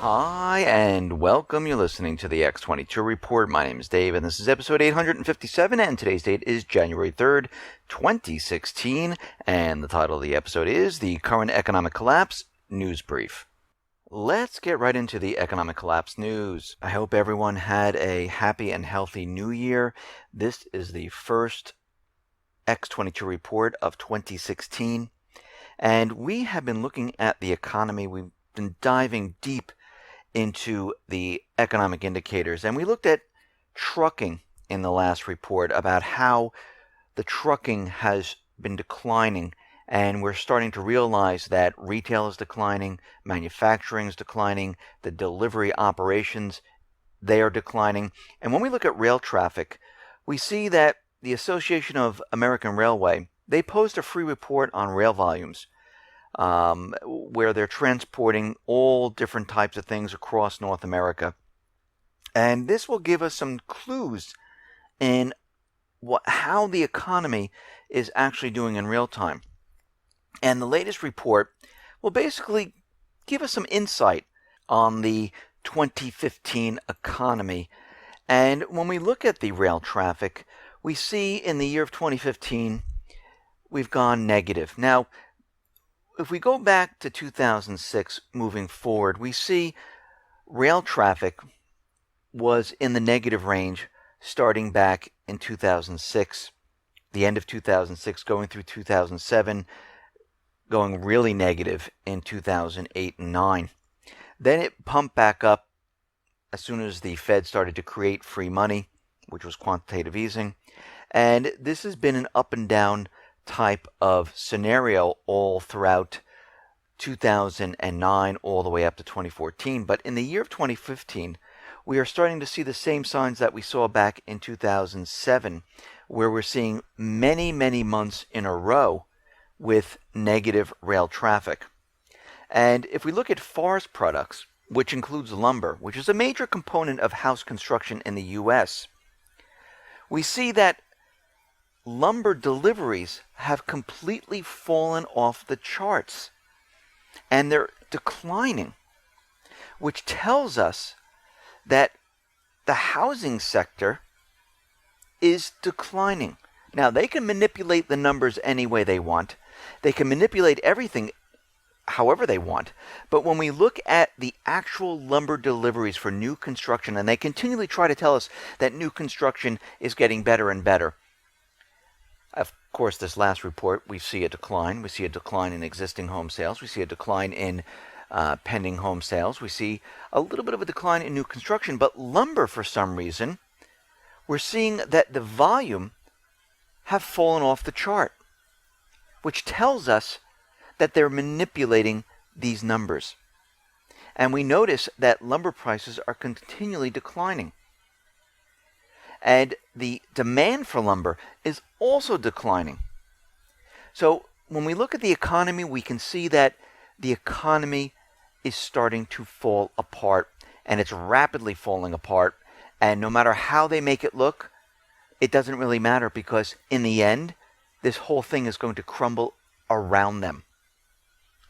Hi, and welcome. You're listening to the X22 Report. My name is Dave, and this is episode 857, and today's date is January 3rd, 2016, and the title of the episode is The Current Economic Collapse News Brief. Let's get right into the economic collapse news. I hope everyone had a happy and healthy new year. This is the first X22 report of 2016, and we have been looking at the economy. We've been diving deep into the economic indicators, and we looked at trucking in the last report about how the trucking has been declining, and we're starting to realize that retail is declining, manufacturing is declining, the delivery operations, they are declining. And when we look at rail traffic, we see that the Association of American Railway, they post a free report on rail volumes, where they're transporting all different types of things across North America. And this will give us some clues in how the economy is actually doing in real time. And the latest report will basically give us some insight on the 2015 economy. And when we look at the rail traffic, we see in the year of 2015, we've gone negative. Now, if we go back to 2006 moving forward, we see rail traffic was in the negative range starting back in 2006, the end of 2006, going through 2007, going really negative in 2008 and 9. Then it pumped back up as soon as the Fed started to create free money, which was quantitative easing. And this has been an up and down type of scenario all throughout 2009 all the way up to 2014. But in the year of 2015, we are starting to see the same signs that we saw back in 2007, where we're seeing many, many months in a row with negative rail traffic. And if we look at forest products, which includes lumber, which is a major component of house construction in the U.S., we see that lumber deliveries have completely fallen off the charts, and they're declining, which tells us that the housing sector is declining. Now, they can manipulate the numbers any way they want. They can manipulate everything however they want. But when we look at the actual lumber deliveries for new construction, and they continually try to tell us that new construction is getting better and better, of course, this last report, we see a decline. We see a decline in existing home sales. We see a decline in pending home sales. We see a little bit of a decline in new construction. But lumber, for some reason, we're seeing that the volume have fallen off the chart, which tells us that they're manipulating these numbers. And we notice that lumber prices are continually declining. And the demand for lumber is also declining. So when we look at the economy, we can see that the economy is starting to fall apart, and it's rapidly falling apart. And no matter how they make it look, it doesn't really matter, because in the end, this whole thing is going to crumble around them.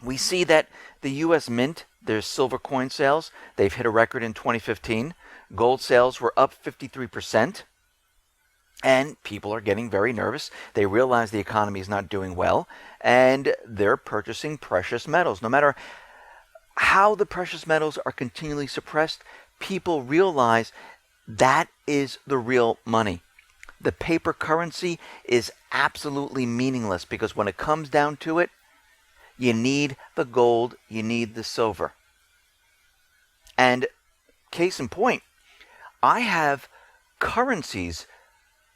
We see that the U.S. Mint, their silver coin sales, they've hit a record in 2015. Gold sales were up 53%. And people are getting very nervous. They realize the economy is not doing well, and they're purchasing precious metals. No matter how the precious metals are continually suppressed, people realize that is the real money. The paper currency is absolutely meaningless, because when it comes down to it, you need the gold, you need the silver. And case in point, I have currencies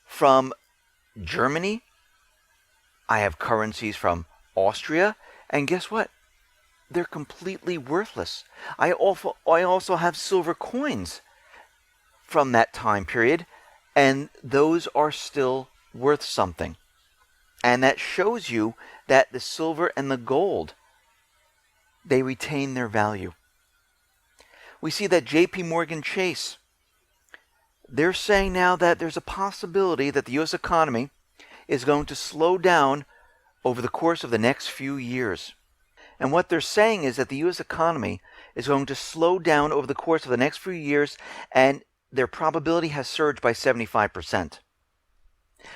from Germany, I have currencies from Austria, and guess what? They're completely worthless. I also have silver coins from that time period, and those are still worth something. And that shows you that the silver and the gold, they retain their value. We see that J.P. Morgan Chase, they're saying now that there's a possibility that the U.S. economy is going to slow down over the course of the next few years. And what they're saying is that the U.S. economy is going to slow down over the course of the next few years, and their probability has surged by 75%.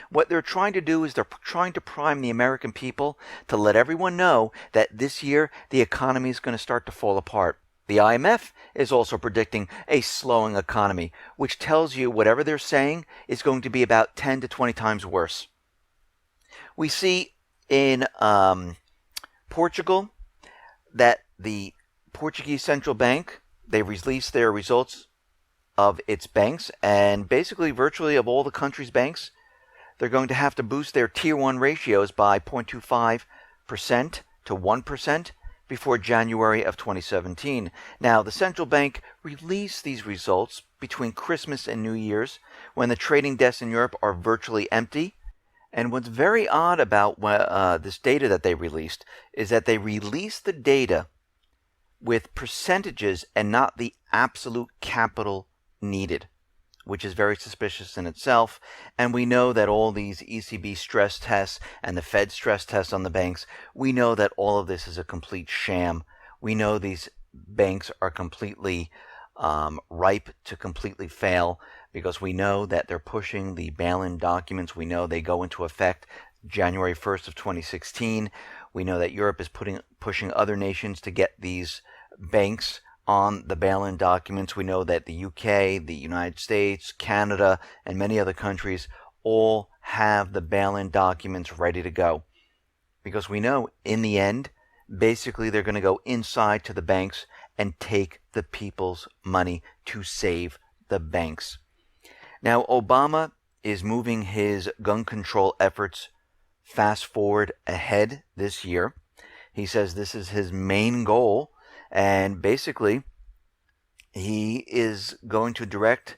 What they're trying to do is they're trying to prime the American people to let everyone know that this year the economy is going to start to fall apart. The IMF is also predicting a slowing economy, which tells you whatever they're saying is going to be about 10 to 20 times worse. We see in Portugal that the Portuguese central bank, they released their results of its banks, and basically virtually of all the country's banks, they're going to have to boost their Tier 1 ratios by 0.25% to 1% before January of 2017. Now, the central bank released these results between Christmas and New Year's, when the trading desks in Europe are virtually empty. And what's very odd about this data that they released is that they released the data with percentages and not the absolute capital needed, which is very suspicious in itself. And we know that all these ECB stress tests and the Fed stress tests on the banks, we know that all of this is a complete sham. We know these banks are completely ripe to completely fail, because we know that they're pushing the bail-in documents. We know they go into effect January 1st of 2016. We know that Europe is pushing other nations to get these banks on the bail-in documents. We know that the UK, the United States, Canada, and many other countries all have the bail-in documents ready to go. Because we know, in the end, basically they're going to go inside to the banks and take the people's money to save the banks. Now, Obama is moving his gun control efforts fast forward ahead this year. He says this is his main goal, and basically he is going to direct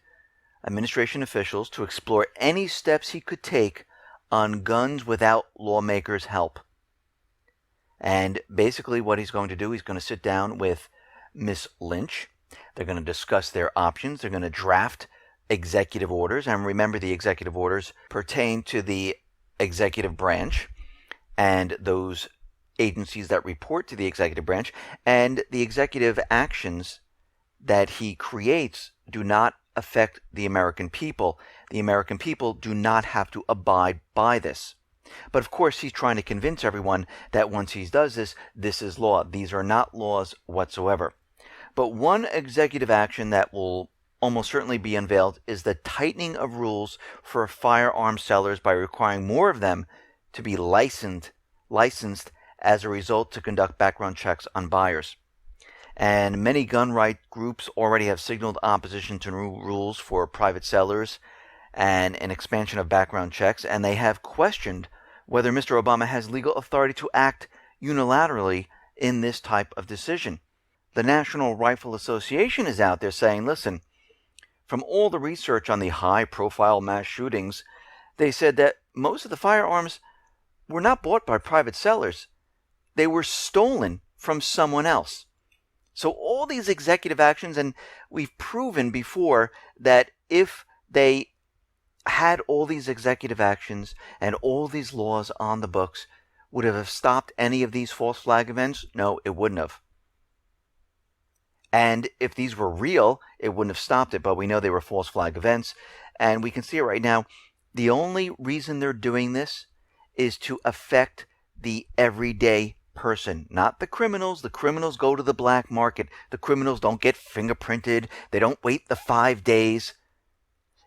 administration officials to explore any steps he could take on guns without lawmakers' help. And basically what he's going to do, he's going to sit down with Miss Lynch. They're going to discuss their options. They're going to draft executive orders. And remember, the executive orders pertain to the executive branch and those agencies that report to the executive branch. And the executive actions that he creates do not affect the American people. The American people do not have to abide by this. But of course, he's trying to convince everyone that once he does this, this is law. These are not laws whatsoever. But one executive action that will almost certainly be unveiled is the tightening of rules for firearm sellers by requiring more of them to be licensed as a result to conduct background checks on buyers. And many gun right groups already have signaled opposition to new rules for private sellers and an expansion of background checks, and they have questioned whether Mr. Obama has legal authority to act unilaterally in this type of decision. The National Rifle Association is out there saying, listen, from all the research on the high-profile mass shootings, they said that most of the firearms were not bought by private sellers. They were stolen from someone else. So all these executive actions, and we've proven before that if they had all these executive actions and all these laws on the books, would it have stopped any of these false flag events? No, it wouldn't have. And if these were real, it wouldn't have stopped it, but we know they were false flag events. And we can see it right now. The only reason they're doing this is to affect the everyday person, not the criminals. The criminals go to the black market. The criminals don't get fingerprinted. They don't wait the 5 days.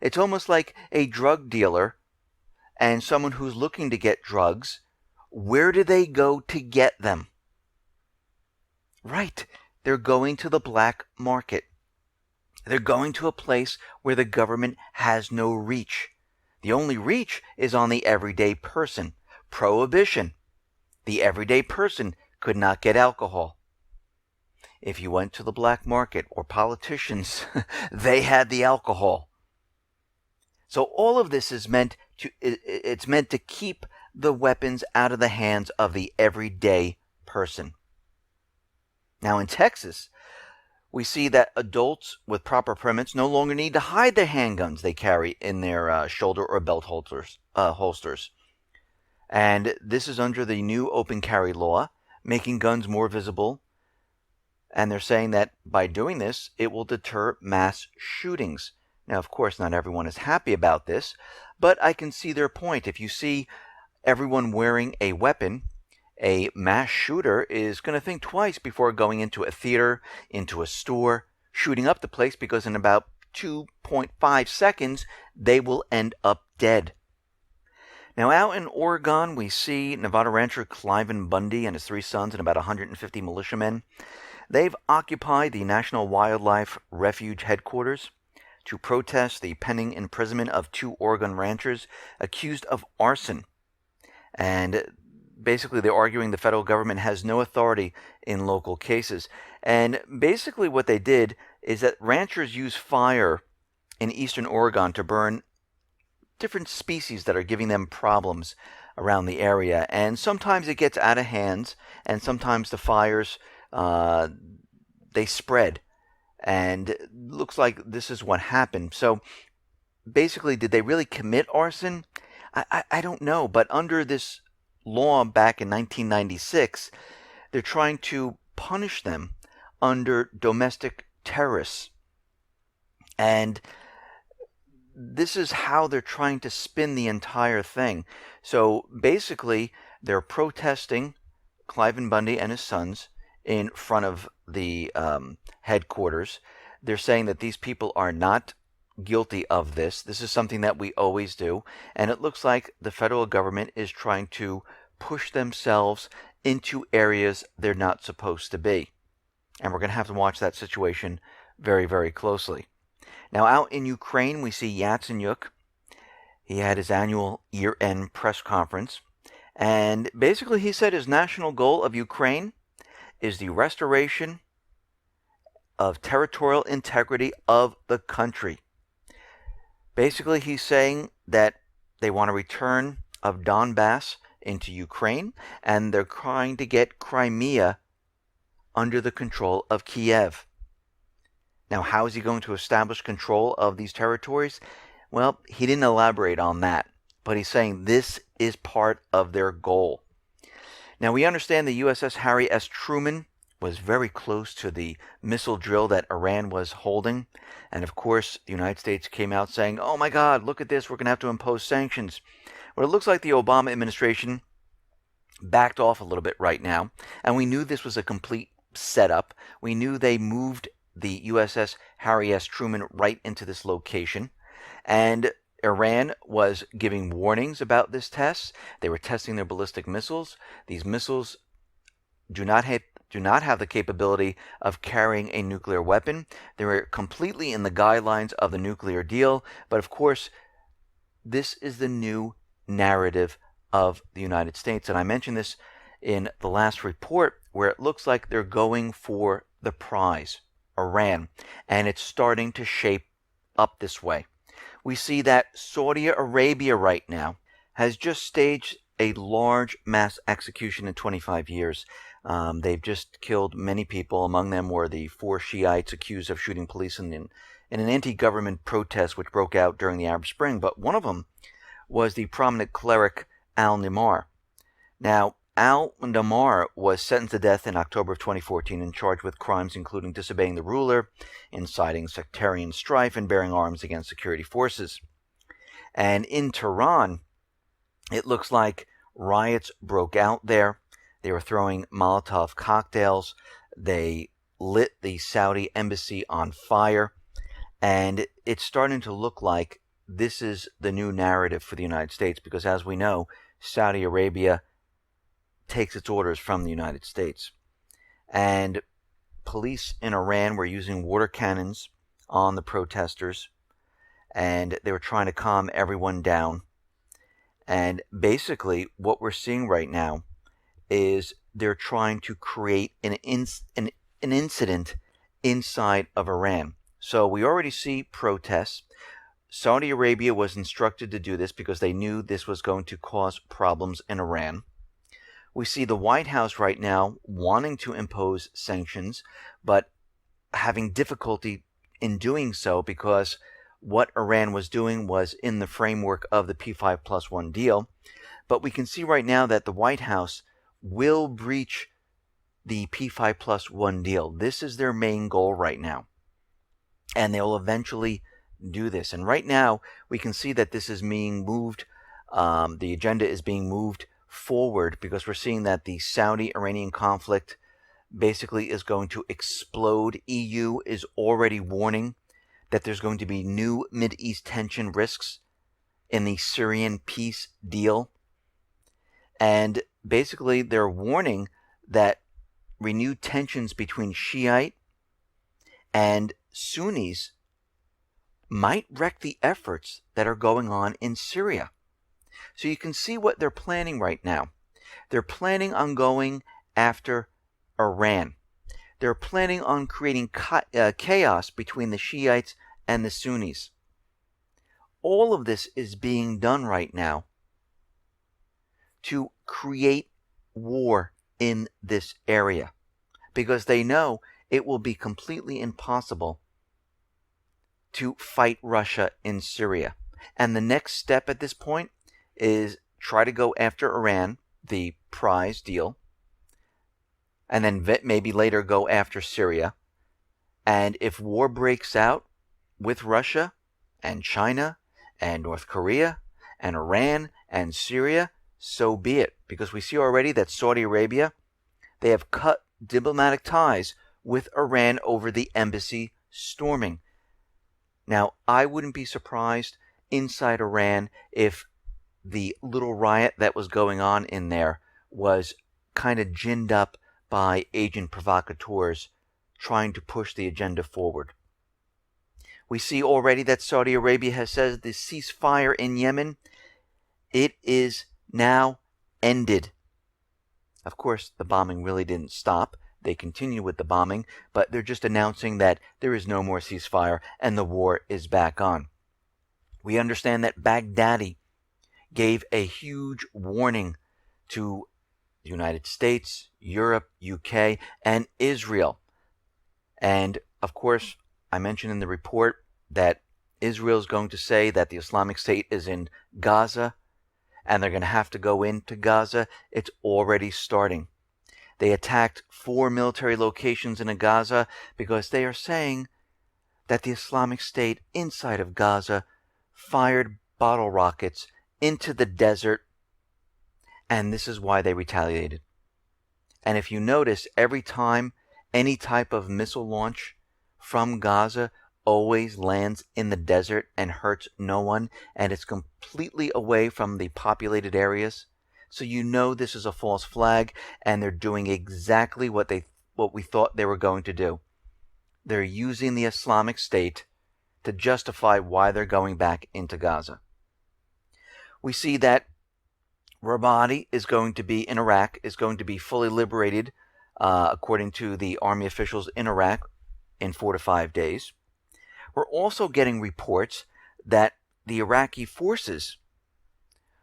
It's almost like a drug dealer and someone who's looking to get drugs. Where do they go to get them? Right. They're going to the black market. They're going to a place where the government has no reach. The only reach is on the everyday person. Prohibition. The everyday person could not get alcohol. If you went to the black market, or politicians, they had the alcohol. So all of this is meant to keep the weapons out of the hands of the everyday person. Now in Texas, we see that adults with proper permits no longer need to hide the handguns they carry in their shoulder or belt holsters. And this is under the new open carry law. making guns more visible. And they're saying that by doing this, it will deter mass shootings. Now, of course, not everyone is happy about this, but I can see their point. If you see everyone wearing a weapon, a mass shooter is going to think twice before going into a theater, into a store, shooting up the place, because in about 2.5 seconds, they will end up dead. Now, out in Oregon, we see Nevada rancher Cliven Bundy and his 3 sons and about 150 militiamen. They've occupied the National Wildlife Refuge headquarters to protest the pending imprisonment of 2 Oregon ranchers accused of arson. And basically, they're arguing the federal government has no authority in local cases. And basically what they did is that ranchers use fire in eastern Oregon to burn different species that are giving them problems around the area. And sometimes it gets out of hand, and sometimes the fires, they spread. And it looks like this is what happened. So basically, did they really commit arson? I don't know. But under this law back in 1996, they're trying to punish them under domestic terrorists. And this is how they're trying to spin the entire thing. So basically, they're protesting Cliven Bundy and his sons in front of the headquarters. They're saying that these people are not guilty of this. This is something that we always do. And it looks like the federal government is trying to push themselves into areas they're not supposed to be. And we're going to have to watch that situation very, very closely. Now, out in Ukraine, we see Yatsenyuk. He had his annual year-end press conference. And basically, he said his national goal of Ukraine is the restoration of territorial integrity of the country. Basically, he's saying that they want a return of Donbass into Ukraine, and they're trying to get Crimea under the control of Kiev. Now, how is he going to establish control of these territories? Well, he didn't elaborate on that, but he's saying this is part of their goal. Now, we understand the USS Harry S. Truman was very close to the missile drill that Iran was holding. And of course, the United States came out saying, oh my God, look at this, we're going to have to impose sanctions. Well, it looks like the Obama administration backed off a little bit right now. And we knew this was a complete setup. We knew they moved the USS Harry S. Truman right into this location. And Iran was giving warnings about this test. They were testing their ballistic missiles. These missiles do not have the capability of carrying a nuclear weapon. They were completely in the guidelines of the nuclear deal. But of course, this is the new narrative of the United States. And I mentioned this in the last report, where it looks like they're going for the prize, Iran. And it's starting to shape up this way. We see that Saudi Arabia right now has just staged a large mass execution in 25 years. They've just killed many people. Among them were the 4 Shiites accused of shooting police in an anti-government protest which broke out during the Arab Spring. But one of them was the prominent cleric al-Nimr. Now, al-Nimr was sentenced to death in October of 2014 and charged with crimes including disobeying the ruler, inciting sectarian strife, and bearing arms against security forces. And in Tehran, it looks like riots broke out there. They were throwing Molotov cocktails. They lit the Saudi embassy on fire. And it's starting to look like this is the new narrative for the United States, because as we know, Saudi Arabia takes its orders from the United States. And police in Iran were using water cannons on the protesters, and they were trying to calm everyone down. And basically, what we're seeing right now is they're trying to create an incident inside of Iran. So we already see protests. Saudi Arabia was instructed to do this because they knew this was going to cause problems in Iran. We see the White House right now wanting to impose sanctions, but having difficulty in doing so because what Iran was doing was in the framework of the P5+1 deal. But we can see right now that the White House will breach the P5+1 deal. This is their main goal right now. And they'll eventually do this. And right now, we can see that this is being moved, the agenda is being moved forward because we're seeing that the Saudi-Iranian conflict basically is going to explode. EU is already warning that there's going to be new Mideast tension risks in the Syrian peace deal. And basically, they're warning that renewed tensions between Shiite and Sunnis might wreck the efforts that are going on in Syria. So you can see what they're planning right now. They're planning on going after Iran. They're planning on creating chaos between the Shiites and the Sunnis. All of this is being done right now to create war in this area because they know it will be completely impossible to fight Russia in Syria. And the next step at this point is try to go after Iran, the prize deal, and then maybe later go after Syria. And if war breaks out with Russia and China and North Korea and Iran and Syria, so be it. Because we see already that Saudi Arabia, they have cut diplomatic ties with Iran over the embassy storming. Now, I wouldn't be surprised inside Iran if the little riot that was going on in there was kind of ginned up by agent provocateurs trying to push the agenda forward. We see already that Saudi Arabia has said the ceasefire in Yemen, it is now ended. Of course, the bombing really didn't stop. They continue with the bombing, but they're just announcing that there is no more ceasefire and the war is back on. We understand that Baghdadi gave a huge warning to the United States, Europe, UK, and Israel. And, of course, I mentioned in the report that Israel is going to say that the Islamic State is in Gaza, and they're going to have to go into Gaza. It's already starting. They attacked 4 military locations in Gaza because they are saying that the Islamic State inside of Gaza fired bottle rockets into the desert, and this is why they retaliated. And if you notice, every time any type of missile launch from Gaza always lands in the desert and hurts no one, and it's completely away from the populated areas. So you know this is a false flag, and they're doing exactly what we thought they were going to do. They're using the Islamic State to justify why they're going back into Gaza. We see that Ramadi is going to be in Iraq, is going to be fully liberated, according to the army officials in Iraq, in 4 to 5 days. We're also getting reports that the Iraqi forces,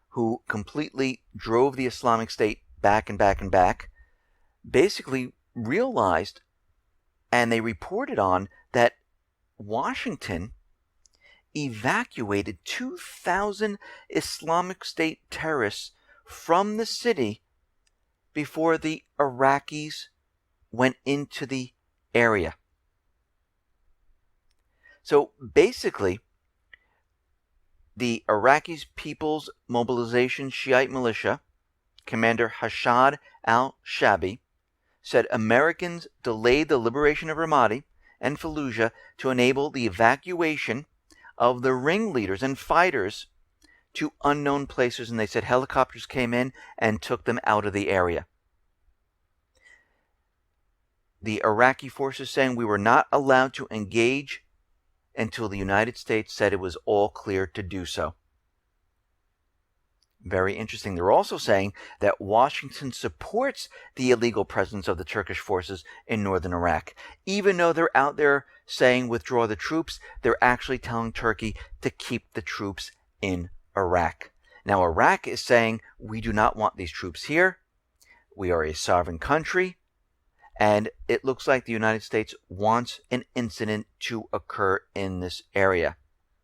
who completely drove the Islamic State back and back and back, basically realized, and they reported on, that Washington evacuated 2,000 Islamic State terrorists from the city before the Iraqis went into the area. So basically, the Iraqi People's Mobilization Shiite Militia, Commander Hashad al-Shabi, said Americans delayed the liberation of Ramadi and Fallujah to enable the evacuation of the ringleaders and fighters to unknown places, and they said helicopters came in and took them out of the area. The Iraqi forces saying we were not allowed to engage until the United States said it was all clear to do so. Very interesting. They're also saying that Washington supports the illegal presence of the Turkish forces in northern Iraq. Even though they're out there saying withdraw the troops, they're actually telling Turkey to keep the troops in Iraq. Now, Iraq is saying we do not want these troops here. We are a sovereign country. And it looks like the United States wants an incident to occur in this area.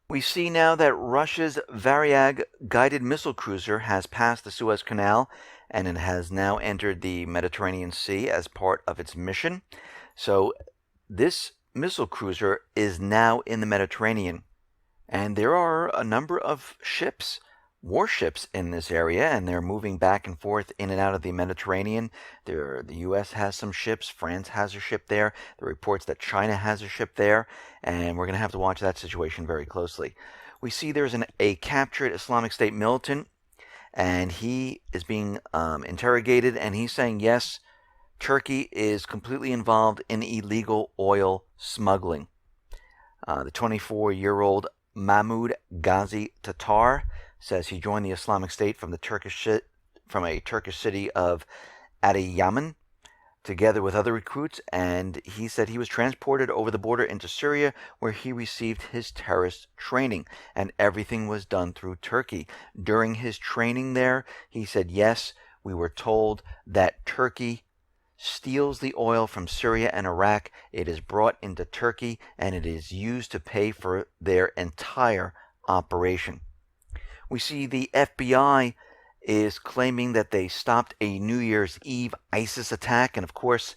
We see now that Russia's Varyag guided missile cruiser has passed the Suez Canal and it has now entered the Mediterranean Sea as part of its mission. So this missile cruiser is now in the Mediterranean, and there are a number of ships, warships in this area, and they're moving back and forth in and out of the Mediterranean. The U.S. has some ships, France has a ship there, there are reports that China has a ship there, and we're going to have to watch that situation very closely. We see there's a captured Islamic State militant, and he is being interrogated, and he's saying, yes, Turkey is completely involved in illegal oil smuggling. The 24-year-old Mahmoud Ghazi Tatar says he joined the Islamic State from a Turkish city of Adiyaman, together with other recruits, and he said he was transported over the border into Syria, where he received his terrorist training, and everything was done through Turkey. During his training there, he said, yes, we were told that Turkey steals the oil from Syria and Iraq. It is brought into Turkey, and it is used to pay for their entire operation. We see the FBI is claiming that they stopped a New Year's Eve ISIS attack, and of course,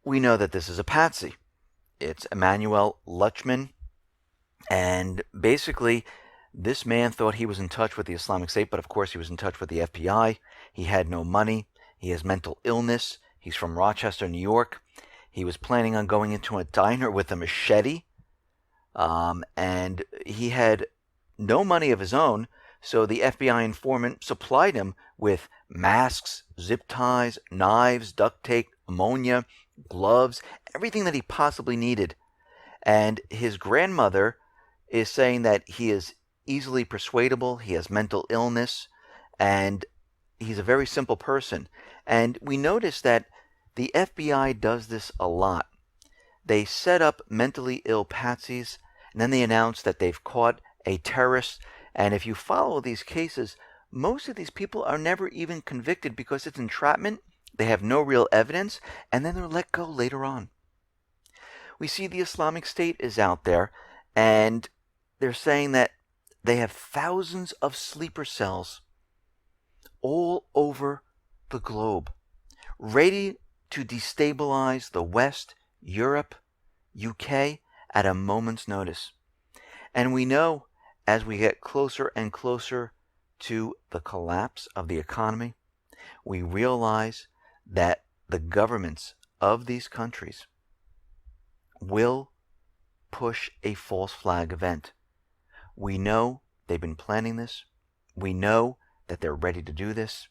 we know that this is a patsy. It's Emmanuel Luchman, and basically, this man thought he was in touch with the Islamic State, but of course he was in touch with the FBI. He had no money. He has mental illness. He's from Rochester, New York. He was planning on going into a diner with a machete, and he had no money of his own, so the FBI informant supplied him with masks, zip ties, knives, duct tape, ammonia, gloves, everything that he possibly needed. And his grandmother is saying that he is easily persuadable, he has mental illness, and he's a very simple person. And we notice that the FBI does this a lot. They set up mentally ill patsies, and then they announce that they've caught a terrorist. And if you follow these cases, most of these people are never even convicted because it's entrapment. They have no real evidence, and then they're let go later on. We see the Islamic State is out there, and they're saying that they have thousands of sleeper cells all over the globe, ready to destabilize the West, Europe, UK at a moment's notice. And we know as we get closer and closer to the collapse of the economy, we realize that the governments of these countries will push a false flag event. We know they've been planning this. We know that they're ready to do this.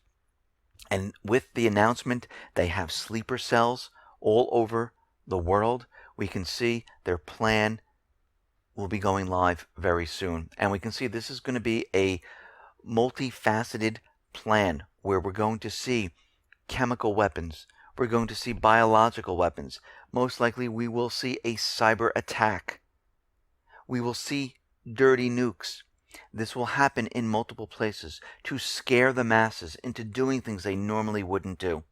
And with the announcement, they have sleeper cells all over the world. We can see their plan will be going live very soon. And we can see this is going to be a multifaceted plan where we're going to see chemical weapons. We're going to see biological weapons. Most likely we will see a cyber attack. We will see dirty nukes. This will happen in multiple places to scare the masses into doing things they normally wouldn't do.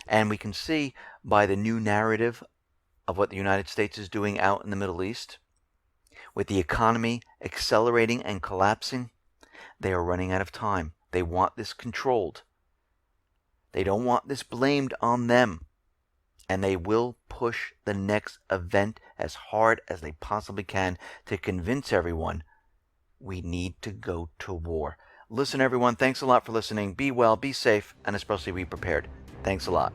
And we can see by the new narrative of what the United States is doing out in the Middle East, with the economy accelerating and collapsing, they are running out of time. They want this controlled. They don't want this blamed on them. And they will push the next event as hard as they possibly can to convince everyone we need to go to war. Listen, everyone, thanks a lot for listening. Be well, be safe, and especially be prepared. Thanks a lot.